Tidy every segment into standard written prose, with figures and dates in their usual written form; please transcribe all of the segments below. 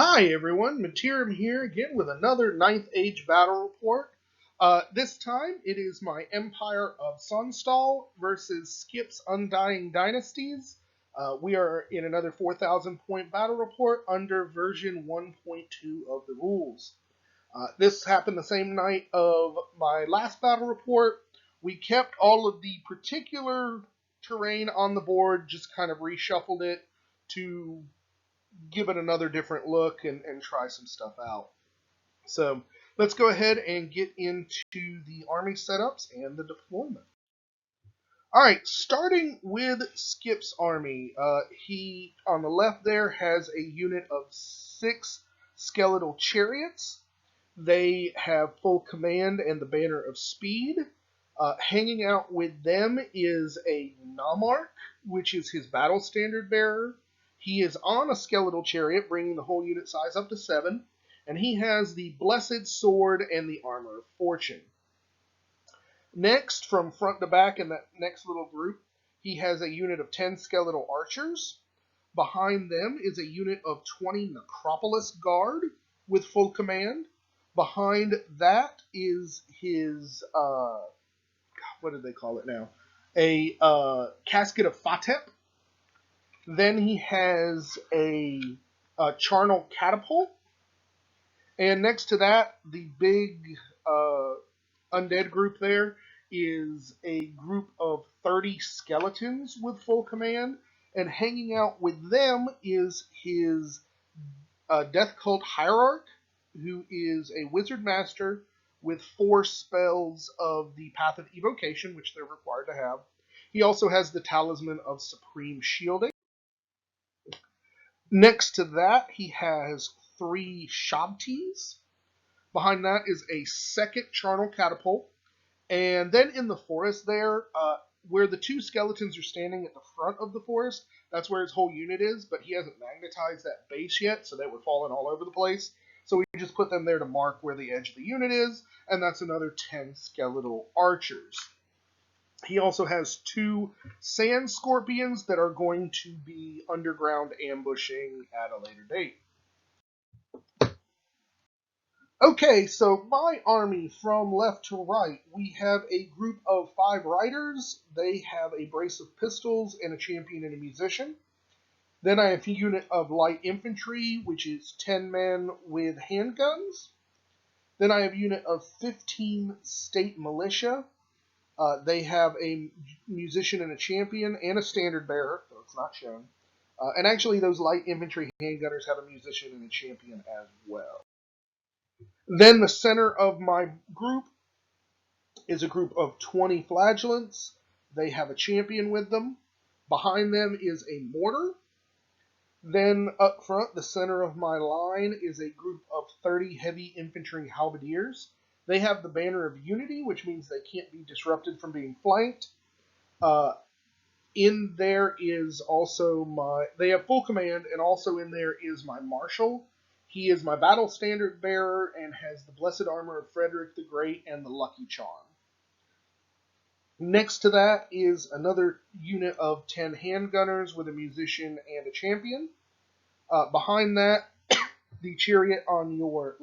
Hi everyone, Materim here again with another Ninth Age battle report. This time it is my Empire of Sonstahl versus Skip's Undying Dynasties. We are in another 4,000 point battle report under version 1.2 of the rules. This happened the same night of my last battle report. We kept all of the particular terrain on the board, just kind of reshuffled it to give it another different look and try some stuff out. So let's go ahead and get into the army setups and the deployment. Alright, starting with Skip's army. He, on the left there, has a unit of 6 skeletal chariots. They have full command and the banner of speed. Hanging out with them is a Nomarch, which is his battle standard bearer. He is on a skeletal chariot, bringing the whole unit size up to 7, and he has the Blessed Sword and the Armor of Fortune. Next, from front to back in that next little group, he has a unit of 10 skeletal archers. Behind them is a unit of 20 Necropolis Guard with full command. Behind that is his, what did they call it now? A Casket of Fatep. Then he has a charnel catapult. And next to that, the big undead group there is a group of 30 skeletons with full command. And hanging out with them is his Death Cult Hierarch, who is a wizard master with 4 spells of the Path of Evocation, which they're required to have. He also has the Talisman of Supreme Shielding. Next to that, he has 3 Shabtis. Behind that is a second charnel catapult. And then in the forest there, where the 2 skeletons are standing at the front of the forest, that's where his whole unit is, but he hasn't magnetized that base yet, so they were falling all over the place. So we just put them there to mark where the edge of the unit is, and that's another 10 skeletal archers. He also has 2 sand scorpions that are going to be underground ambushing at a later date. Okay, so my army from left to right, we have a group of 5 riders. They have a brace of pistols and a champion and a musician. Then I have a unit of light infantry, which is 10 men with handguns. Then I have a unit of 15 state militia. They have a musician and a champion and a standard bearer, though it's not shown. And actually, those light infantry handgunners have a musician and a champion as well. Then the center of my group is a group of 20 flagellants. They have a champion with them. Behind them is a mortar. Then up front, the center of my line is a group of 30 heavy infantry halberdiers. They have the banner of unity, which means they can't be disrupted from being flanked. In there is also they have full command, and also in there is my marshal. He is my battle standard bearer and has the blessed armor of Frederick the Great and the lucky charm. Next to that is another unit of 10 handgunners with a musician and a champion. Behind that, the chariot on your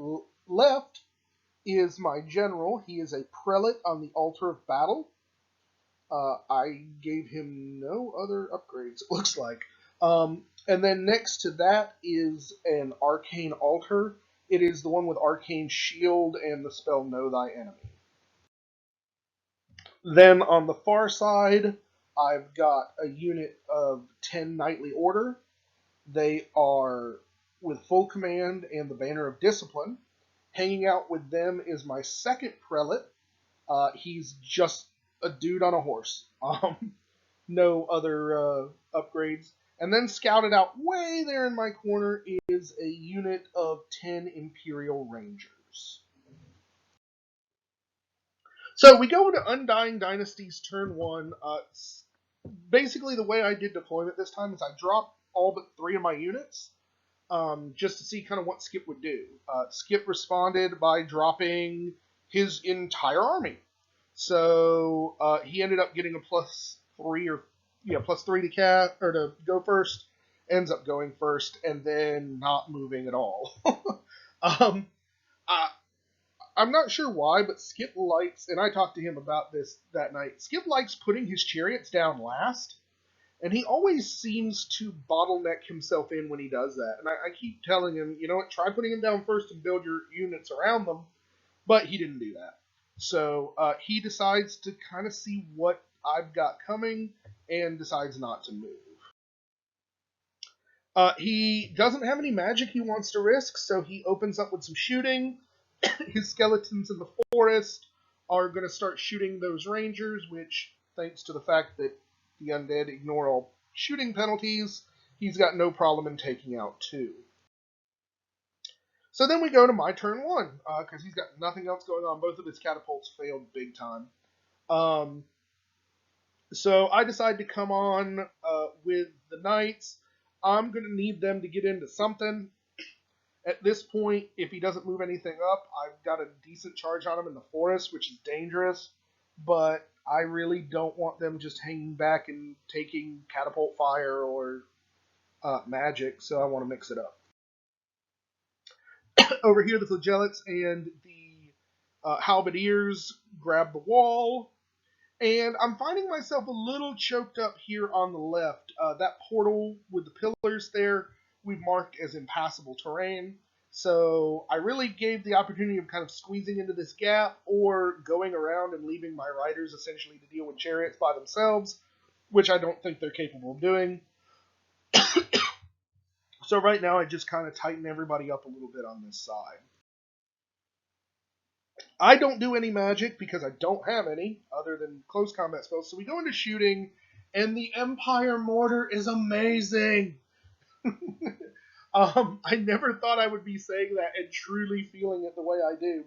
left is my general. He is a prelate on the altar of battle. I gave him no other upgrades, it looks like. And then next to that is an arcane altar. It is the one with arcane shield and the spell Know Thy Enemy. Then on the far side, I've got a unit of 10 knightly order. They are with full command and the banner of discipline. Hanging out with them is my second prelate. He's just a dude on a horse. No other upgrades. And then scouted out way there in my corner is a unit of 10 Imperial Rangers. So we go into Undying Dynasties turn 1. Basically, the way I did deployment this time is I dropped all but 3 of my units just to see kind of what Skip would do. Skip responded by dropping his entire army. So he ended up getting a +3 to go first, ends up going first and then not moving at all. um, I, I'm not sure why, but Skip likes, and I talked to him about this that night. Skip likes putting his chariots down last, and he always seems to bottleneck himself in when he does that. And I keep telling him, you know what, try putting them down first and build your units around them, but he didn't do that. So he decides to kind of see what I've got coming and decides not to move. He doesn't have any magic he wants to risk, so he opens up with some shooting. His skeletons in the forest are going to start shooting those rangers, which, thanks to the fact that the undead ignore all shooting penalties, he's got no problem in taking out too. So then we go to my turn one, because he's got nothing else going on. Both of his catapults failed big time. So I decide to come on with the knights. I'm going to need them to get into something. At this point, if he doesn't move anything up, I've got a decent charge on him in the forest, which is dangerous. But I really don't want them just hanging back and taking catapult fire or magic, so I want to mix it up. Over here, the flagellants and the halberdiers grab the wall. And I'm finding myself a little choked up here on the left. That portal with the pillars there, we've marked as impassable terrain. So I really gave the opportunity of kind of squeezing into this gap or going around and leaving my riders essentially to deal with chariots by themselves, which I don't think they're capable of doing. So right now I just kind of tighten everybody up a little bit on this side. I don't do any magic because I don't have any other than close combat spells. So we go into shooting, and the Empire Mortar is amazing. I never thought I would be saying that and truly feeling it the way I do.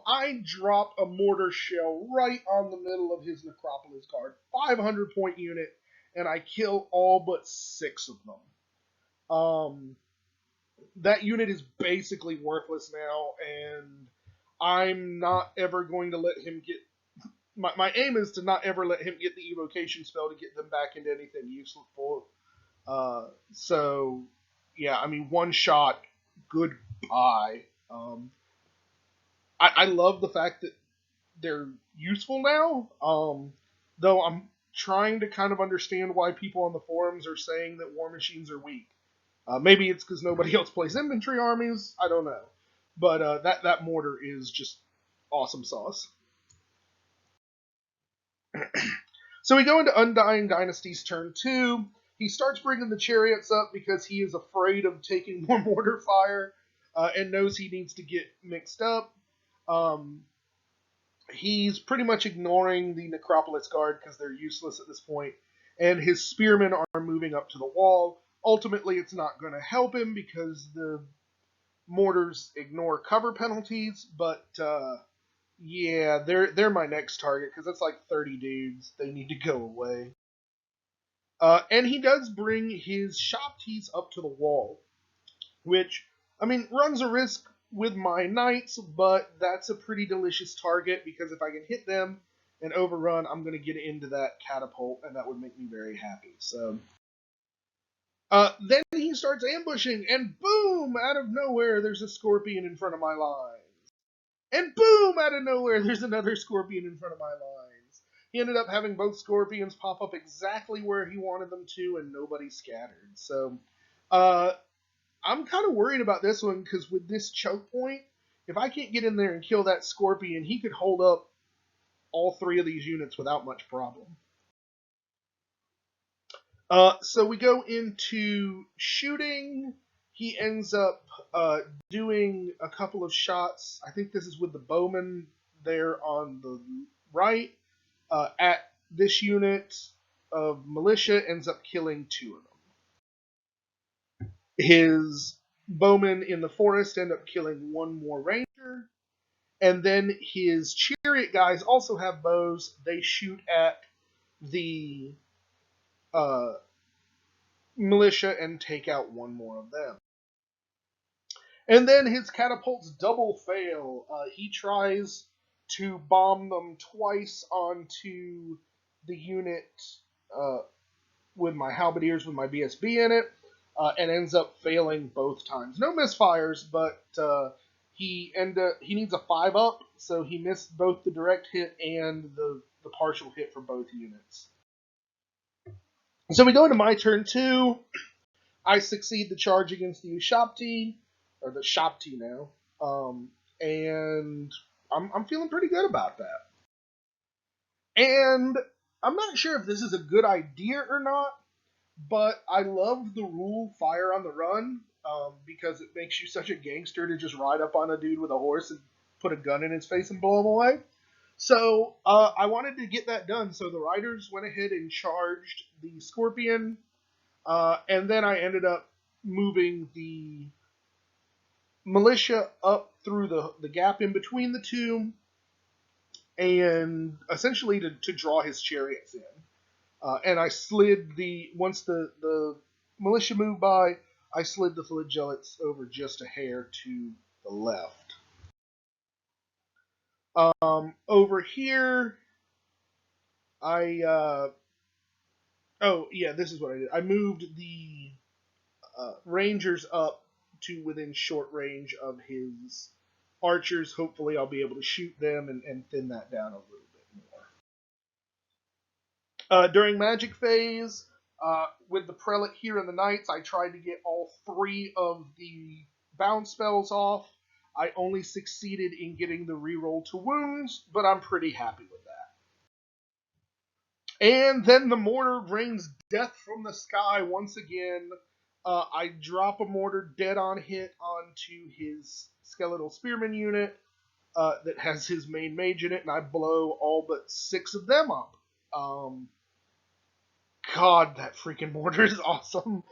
I drop a mortar shell right on the middle of his Necropolis guard, 500 point unit, and I kill all but 6 of them. That unit is basically worthless now, and I'm not ever going to let him get... My aim is to not ever let him get the evocation spell to get them back into anything useful. So, yeah, I mean, one shot, goodbye. I love the fact that they're useful now, though I'm trying to kind of understand why people on the forums are saying that war machines are weak. Maybe it's because nobody else plays infantry armies. I don't know. But that mortar is just awesome sauce. So we go into Undying Dynasties turn 2. He starts bringing the chariots up because he is afraid of taking more mortar fire and knows he needs to get mixed up. He's pretty much ignoring the Necropolis Guard because they're useless at this point, and his spearmen are moving up to the wall. Ultimately, it's not going to help him because the mortars ignore cover penalties, but yeah, they're my next target because that's like 30 dudes. They need to go away. And he does bring his Shoptees up to the wall, which, I mean, runs a risk with my knights, but that's a pretty delicious target because if I can hit them and overrun, I'm going to get into that catapult, and that would make me very happy. So then he starts ambushing, and boom! Out of nowhere, there's a scorpion in front of my lines. And boom! Out of nowhere, there's another scorpion in front of my lines. He ended up having both scorpions pop up exactly where he wanted them to, and nobody scattered. So, I'm kind of worried about this one, because with this choke point, if I can't get in there and kill that scorpion, he could hold up all 3 of these units without much problem. So we go into shooting. He ends up doing a couple of shots. I think this is with the bowman there on the right. At this unit of militia, ends up killing 2 of them. His bowmen in the forest end up killing 1 more ranger. And then his chariot guys also have bows. They shoot at the militia and take out 1 more of them. And then his catapults double fail. He tries to bomb them twice onto the unit with my halberdiers with my BSB in it. and ends up failing both times. No misfires, but he needs a 5-up, so he missed both the direct hit and the partial hit for both units. So we go into my turn 2. I succeed the charge against the Ushapti, or the Shapti now, and I'm feeling pretty good about that. And I'm not sure if this is a good idea or not, but I love the rule fire on the run, because it makes you such a gangster to just ride up on a dude with a horse and put a gun in his face and blow him away. So I wanted to get that done, so the riders went ahead and charged the Scorpion, and then I ended up moving the militia up through the gap in between the two, and essentially to draw his chariots in. And I slid once the militia moved by, I slid the flagellates over just a hair to the left. Over here, this is what I did. I moved the rangers up to within short range of his archers. Hopefully, I'll be able to shoot them and thin that down a little bit more. During magic phase, with the prelate here and the knights, I tried to get all 3 of the bound spells off. I only succeeded in getting the reroll to wounds, but I'm pretty happy with that. And then the mortar rains death from the sky once again. I drop a mortar dead on hit onto his skeletal spearman unit that has his main mage in it, and I blow all but 6 of them up. God, that freaking mortar is awesome.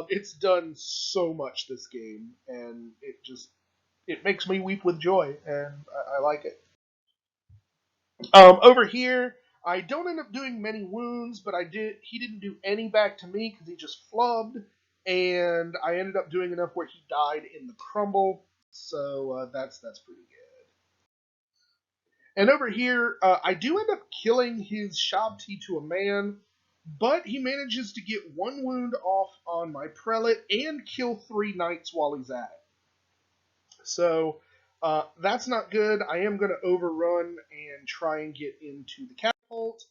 It's done so much this game, and it makes me weep with joy, and I like it. Over here, I don't end up doing many wounds, but he didn't do any back to me because he just flubbed, and I ended up doing enough where he died in the crumble, so that's pretty good. And over here, I do end up killing his Shabti to a man, but he manages to get 1 wound off on my prelate and kill 3 knights while he's at it. So that's not good. I am going to overrun and try and get into the catapult,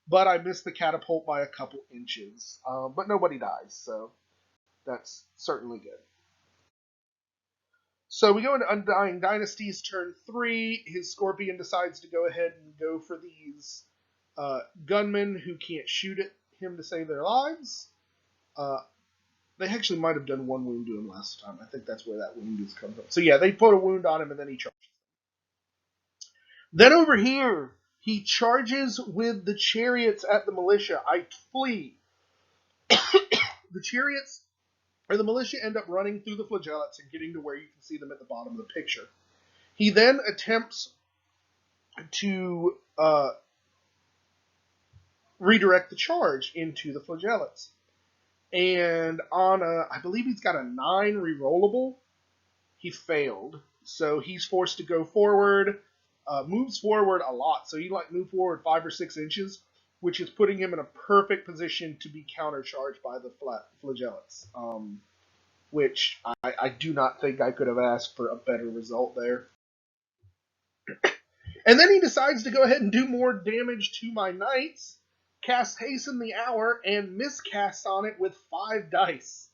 but I missed the catapult by a couple inches. But nobody dies, so that's certainly good. So we go into Undying Dynasties turn 3. His Scorpion decides to go ahead and go for these gunmen who can't shoot at him to save their lives. They actually might have done 1 wound to him last time. I think that's where that wound is coming from. So yeah, they put a wound on him and then he charges. Then over here, he charges with the chariots at the militia. I flee. The chariots or the militia end up running through the flagellates and getting to where you can see them at the bottom of the picture. He then attempts to redirect the charge into the flagellates. And on I believe he's got a 9 rerollable, he failed. So he's forced to go forward, moves forward a lot. So he moved forward 5 or 6 inches, which is putting him in a perfect position to be countercharged by the flagellates. Which I do not think I could have asked for a better result there. And then he decides to go ahead and do more damage to my knights, casts Hasten the Hour, and miscasts on it with 5 dice.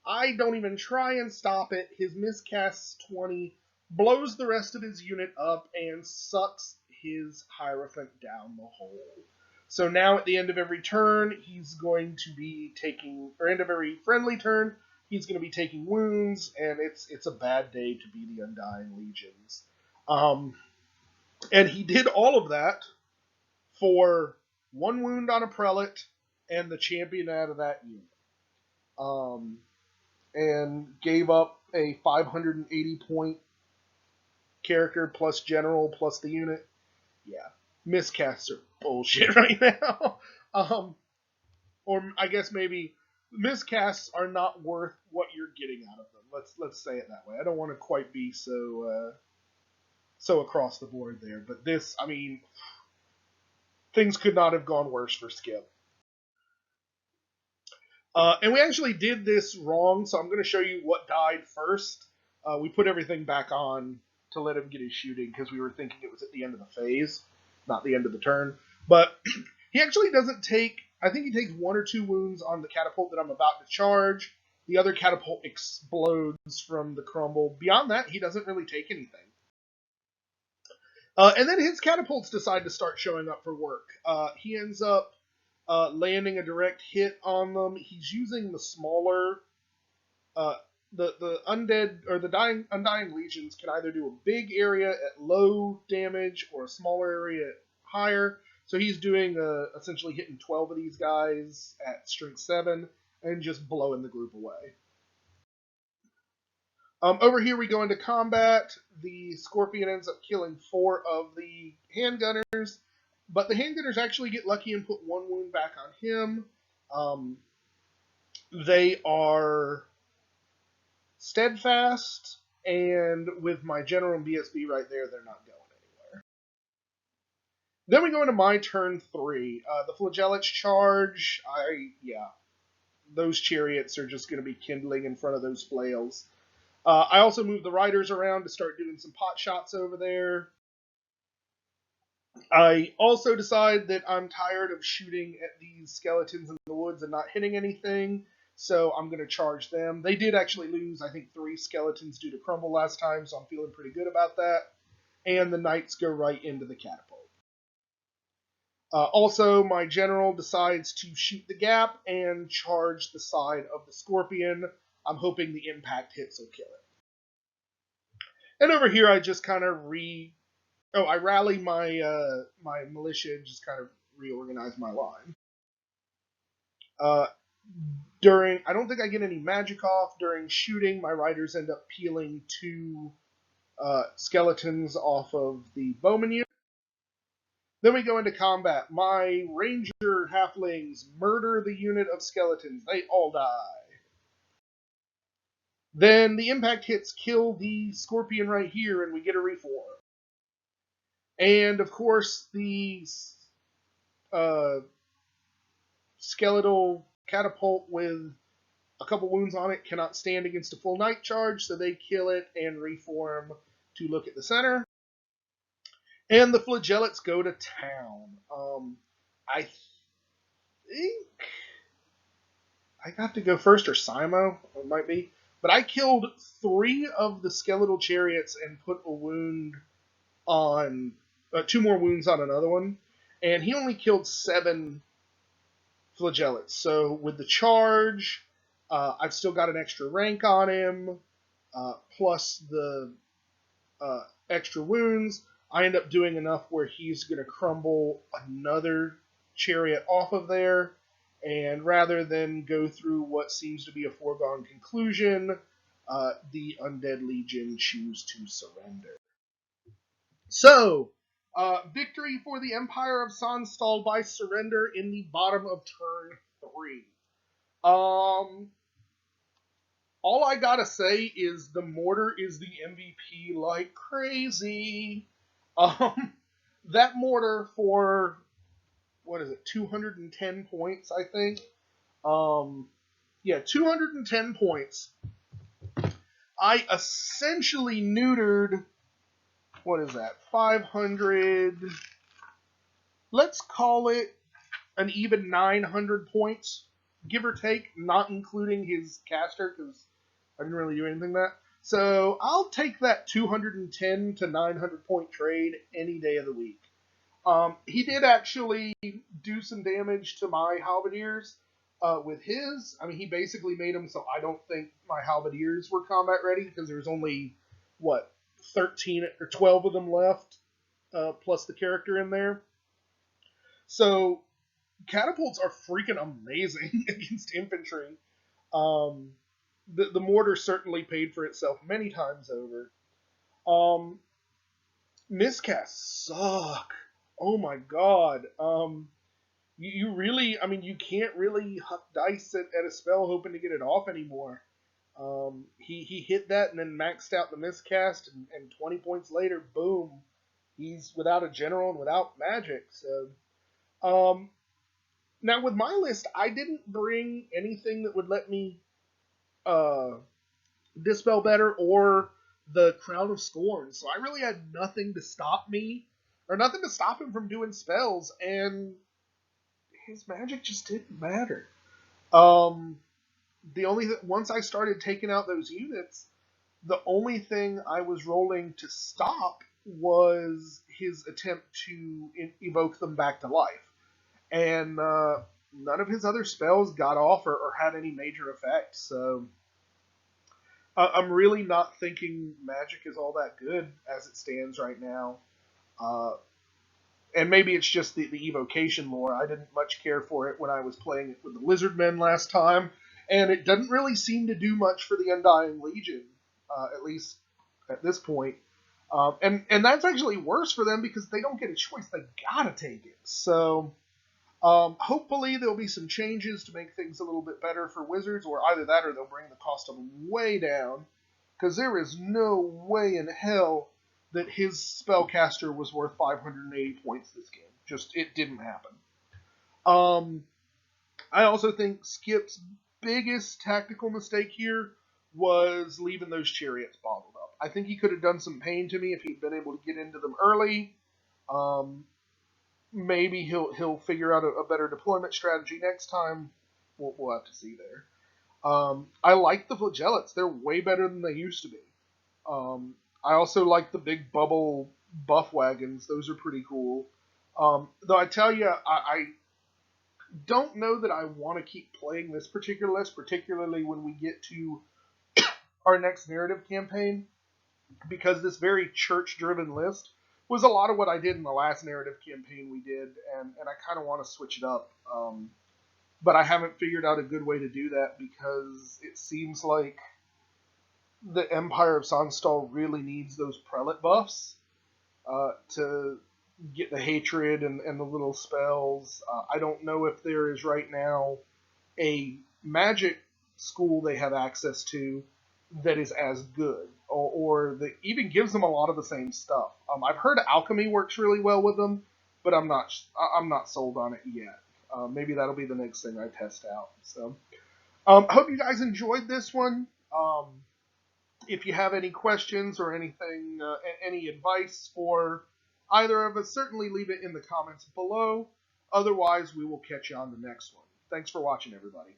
I don't even try and stop it. His miscasts 20, blows the rest of his unit up, and sucks his Hierophant down the hole. So now at the end of every turn, he's going to be taking, or end of every friendly turn, he's going to be taking wounds, and it's a bad day to be the Undying Legions. And he did all of that for 1 wound on a prelate and the champion out of that unit. And gave up a 580 point character plus general plus the unit. Yeah, miscasts are bullshit right now. Or I guess maybe miscasts are not worth what you're getting out of them. Let's say it that way. I don't want to quite be so across the board there, but this, I mean, things could not have gone worse for Skip. And we actually did this wrong, so I'm going to show you what died first. We put everything back on to let him get his shooting because we were thinking it was at the end of the phase, not the end of the turn. But he actually doesn't take, I think he takes 1 or 2 wounds on the catapult that I'm about to charge. The other catapult explodes from the crumble. Beyond that, he doesn't really take anything. And then his catapults decide to start showing up for work. He ends up landing a direct hit on them. He's using the smaller, the undead or the undying legions can either do a big area at low damage or a smaller area at higher. So he's doing essentially hitting 12 of these guys at strength 7 and just blowing the group away. Over here we go into combat. The Scorpion ends up killing 4 of the handgunners, but the handgunners actually get lucky and put 1 wound back on him. They are steadfast, and with my general and BSB right there, they're not going anywhere. Then we go into my turn 3. The Flagellants charge. Those chariots are just going to be kindling in front of those flails. I also move the riders around to start doing some pot shots over there. I also decide that I'm tired of shooting at these skeletons in the woods and not hitting anything, so I'm going to charge them. They did actually lose, I think, 3 skeletons due to crumble last time, so I'm feeling pretty good about that. And the knights go right into the catapult. Also, my general decides to shoot the gap and charge the side of the Scorpion. I'm hoping the impact hits will kill it. And over here, I just kind of I rally my my militia and just kind of reorganize my line. I don't think I get any magic off during shooting. My riders end up peeling 2 skeletons off of the bowman unit. Then we go into combat. My ranger halflings murder the unit of skeletons. They all die. Then the impact hits kill the Scorpion right here, and we get a reform. And of course, the skeletal catapult with a couple wounds on it cannot stand against a full knight charge, so they kill it and reform to look at the center. And the Flagellants go to town. I think I got to go first, or Simo, it might be. But I killed 3 of the skeletal chariots and put a wound on 2 more wounds on another one, and he only killed 7 Flagellants. So with the charge, I've still got an extra rank on him, plus the extra wounds. I end up doing enough where he's going to crumble another chariot off of there, and rather than go through what seems to be a foregone conclusion, the Undead Legion choose to surrender. So, victory for the Empire of Sonstahl by surrender in the bottom of turn 3. All I gotta say is the mortar is the MVP like crazy. That mortar for, 210 points, I think? 210 points. I essentially neutered, 500, let's call it an even 900 points, give or take, not including his caster, because I didn't really do anything that. So I'll take that 210 to 900 point trade any day of the week. He did actually do some damage to my halberdiers with his. I mean, he basically made them so I don't think my halberdiers were combat ready, because there's only, 13 or 12 of them left, plus the character in there. So catapults are freaking amazing against infantry. The mortar certainly paid for itself many times over. Miscasts suck. Oh my god. You really, I mean, you can't really huck dice at a spell hoping to get it off anymore. He hit that and then maxed out the miscast, and 20 points later, boom, he's without a general and without magic. So, Now with my list, I didn't bring anything that would let me uh, dispel better or the Crown of Scorn, so I really had nothing to stop me or nothing to stop him from doing spells, and his magic just didn't matter. Um, the only once I started taking out those units, the only thing I was rolling to stop was his attempt to evoke them back to life, and none of his other spells got off or had any major effect. So I'm really not thinking Magic is all that good as it stands right now. Uh, and maybe it's just the evocation lore. I didn't much care for it when I was playing it with the Lizard Men last time, and it doesn't really seem to do much for the Undying Legion, at least at this point. And that's actually worse for them because they don't get a choice; they gotta take it. So hopefully there'll be some changes to make things a little bit better for Wizards, or either that or they'll bring the cost of them way down, because there is no way in hell that his spellcaster was worth 580 points this game. Just, it didn't happen. Um, I also think Skip's biggest tactical mistake here was leaving those chariots bottled up. I think he could have done some pain to me if he'd been able to get into them early. Um, Maybe he'll figure out a better deployment strategy next time. We'll have to see there. I like the flagellates. They're way better than they used to be. I also like the big bubble buff wagons. Those are pretty cool. Though I tell you, I don't know that I want to keep playing this particular list, particularly when we get to our next narrative campaign, because this very church-driven list was a lot of what I did in the last narrative campaign we did, and I kind of want to switch it up. But I haven't figured out a good way to do that because it seems like the Empire of Sonstahl really needs those prelate buffs to get the hatred and the little spells. I don't know if there is right now a magic school they have access to that is as good, or that even gives them a lot of the same stuff. I've heard alchemy works really well with them, but I'm not sold on it yet. Maybe that'll be the next thing I test out. So, I hope you guys enjoyed this one. If you have any questions or anything, any advice for either of us, certainly leave it in the comments below. Otherwise, we will catch you on the next one. Thanks for watching, everybody.